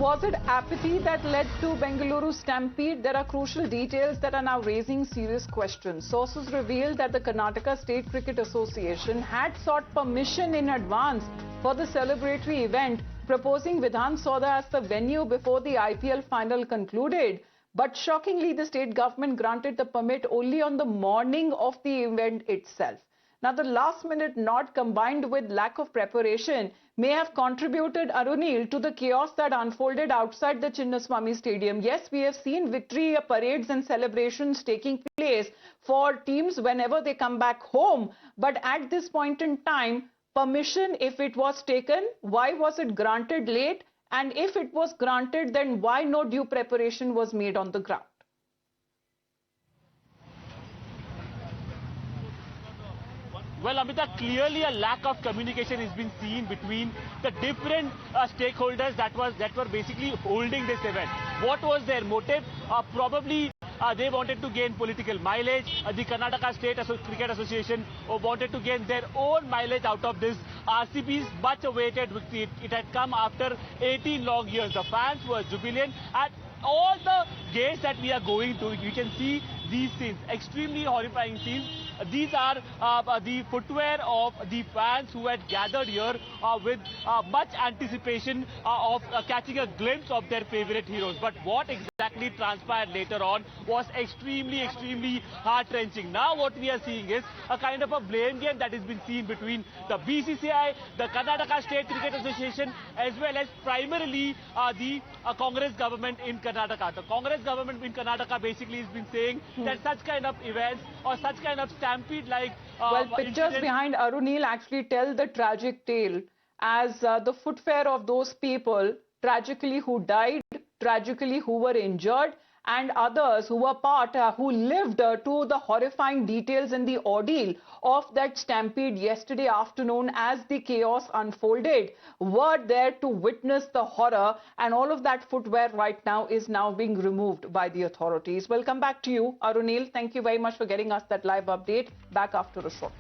was it apathy that led to Bengaluru stampede? There are crucial details that are now raising serious questions. Sources revealed that the Karnataka State Cricket Association had sought permission in advance for the celebratory event, proposing Vidhan Soda as the venue before the IPL final concluded. But shockingly, the state government granted the permit only on the morning of the event itself. Now, the last-minute nod combined with lack of preparation may have contributed, Arunil, to the chaos that unfolded outside the Chinnaswamy Stadium. Yes, we have seen victory parades and celebrations taking place for teams whenever they come back home. But at this point in time, permission, if it was taken, why was it granted late? And if it was granted, then why no due preparation was made on the ground? Well, Amita, clearly a lack of communication has been seen between the different stakeholders that were basically holding this event. What was their motive? Probably they wanted to gain political mileage. The Karnataka State Cricket Association wanted to gain their own mileage out of this RCB's much awaited victory. It had come after 18 long years. The fans were jubilant at all the gates that we are going to. You can see these scenes, extremely horrifying scenes. These are the footwear of the fans who had gathered here with much anticipation of catching a glimpse of their favorite heroes. But what exactly transpired later on was extremely heart-wrenching. Now what we are seeing is a kind of a blame game that has been seen between the BCCI, the Karnataka State Cricket Association, as well as primarily the Congress government in Karnataka. The Congress government in Karnataka basically has been saying that such kind of events or such kind of stampede like well, pictures behind Arunil actually tell the tragic tale as the footwear of those people tragically who died, tragically who were injured, and others who were who lived to the horrifying details in the ordeal of that stampede yesterday afternoon as the chaos unfolded, were there to witness the horror, and all of that footwear right now is now being removed by the authorities. We'll come back to you, Arunil. Thank you very much for getting us that live update. Back after a short.